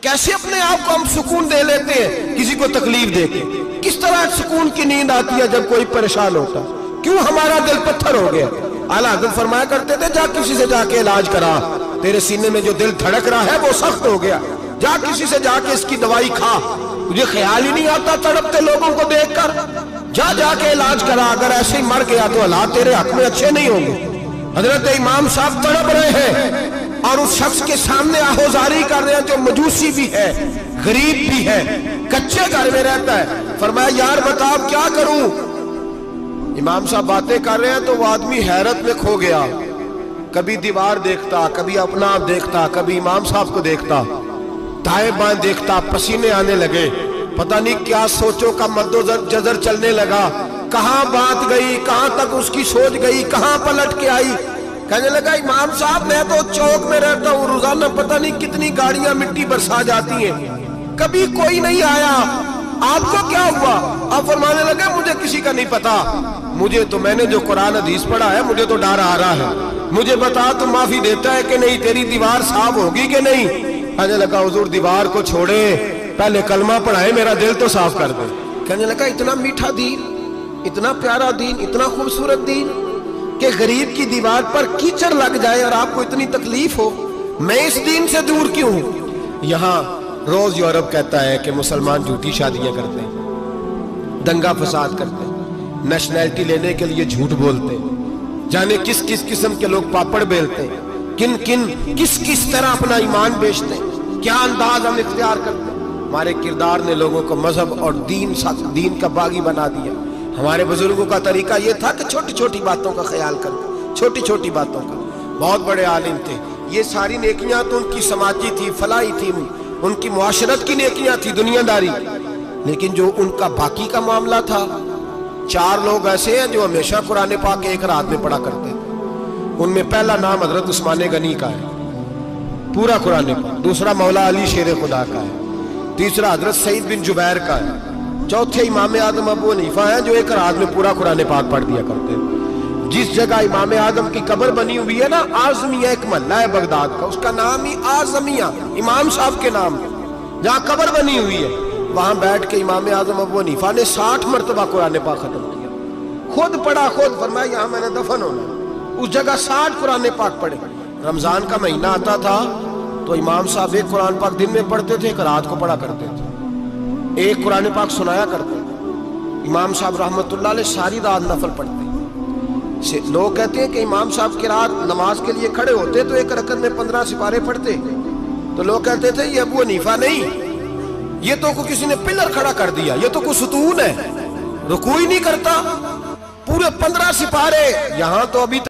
कैसे अपने आप को हम सुकून दे लेते हैं किसी को तकलीफ दे के। किस तरह सुकून की नींद आती है जब कोई परेशान होता। क्यों हमारा दिल पत्थर हो गया। आला हज़रत फरमाया करते थे, जा किसी से जाके इलाज करा, तेरे सीने में जो दिल धड़क रहा है वो सख्त हो गया, जा किसी से जाके इसकी दवाई खा, तुझे ख्याल ही नहीं आता तड़पते लोगों को देखकर, जा जाके इलाज करा, अगर ऐसे ही मर गया तो हालात तेरे हक में अच्छे नहीं होंगे। हजरत इमाम साहब तड़प रहे हैं और उस शख्स के सामने आहोजारी कर रहे हैं जो मजूसी भी है, गरीब भी है, कच्चे घर में रहता है। फरमाया यार बता अब क्या करूं। इमाम साहब बातें कर रहे हैं तो वो आदमी हैरत में खो गया, कभी दीवार देखता, कभी अपना आप देखता, कभी इमाम साहब को देखता, दाएं बाएं देखता, पसीने आने लगे, पता नहीं क्या सोचों का मद्दोजर चलने लगा, कहां बात गई, कहां तक उसकी सोच गई, कहां पलट के आई। कहने लगा इमाम साहब मैं तो चौक में रहता हूँ, रोजाना पता नहीं कितनी गाड़ियां मिट्टी बरसा जाती हैं, कभी कोई नहीं आया, आपको क्या हुआ। आप फरमाने लगे मुझे किसी का नहीं पता, मुझे तो मैंने जो कुरान हदीस पढ़ा है मुझे तो डर आ रहा है, मुझे बता तू माफी देता है कि नहीं, तेरी दीवार साफ होगी कि नहीं। कहने लगा हुजूर दीवार को छोड़े, पहले कलमा पढ़ाए, मेरा दिल तो साफ कर दे। कहने लगा इतना मीठा दीन, इतना प्यारा दीन, इतना खूबसूरत दीन कि गरीब की दीवार पर कीचड़ लग जाए और आपको इतनी तकलीफ हो, मैं इस दीन से दूर क्यों हूं। यहाँ रोज यूरोप कहता है कि मुसलमान झूठी शादियां करते हैं, दंगा फसाद करते हैं, नेशनैलिटी लेने के लिए झूठ बोलते हैं, जाने किस किस किस्म के लोग पापड़ बेलते हैं, किस किस तरह अपना ईमान बेचते हैं, क्या अंदाज हम इख्तियार करते हैं। हमारे किरदार ने लोगों को मजहब और दीन का बागी बना दिया। हमारे बुजुर्गों का तरीका ये था कि छोटी छोटी बातों का ख्याल करते, छोटी छोटी बातों का। बहुत बड़े आलिम थे, ये सारी नेकियां तो उनकी समाजी थी, फलाही थी, उनकी मुआशरत की नेकियां थी, दुनियादारी। लेकिन जो उनका बाकी का मामला था, 4 लोग ऐसे हैं जो हमेशा कुरान पाक एक रात में पढ़ा करते थे। उनमें पहला नाम हजरत उस्मान गनी का है, पूरा कुरान पाक, दूसरा मौला अली शेर खुदा का है, तीसरा हजरत सईद बिन जुबैर का है, चौथे इमाम आदम अबू हनीफा है जो एक रात में पूरा कुरान पाक पढ़ दिया करते हैं। जिस जगह इमाम आदम की कब्र बनी हुई है ना, आजमिया एक महल्ला है बगदाद का, उसका नाम ही आजमिया, इमाम साहब के नाम, जहाँ कब्र बनी हुई है, वहां बैठ के इमाम आदम अबू हनीफा ने 60 मरतबा कुरान पाक खत्म किया, खुद पढ़ा, खुद फरमाया यहाँ मैंने दफन होना, उस जगह 60 कुरान पाक पढ़े। रमजान का महीना आता था तो इमाम साहब एक कुरान पाक दिन में पढ़ते थे, एक रात को पढ़ा करते थे, एक कुरान पाक सुनाया करते। इमाम साहब रहमतुल्लाह अलैह सारी रात नफल पढ़ते। लोग कहते हैं कि इमाम साहब की रात नमाज के लिए खड़े होते तो एक रकत में 15 सिपारे पढ़ते, तो लोग कहते थे ये अबू हनीफा नहीं, ये तो को किसी ने पिलर खड़ा कर दिया, ये तो कोई सुतून है, रुकू ही नहीं करता, पूरे 15 सिपारे। यहाँ तो अभी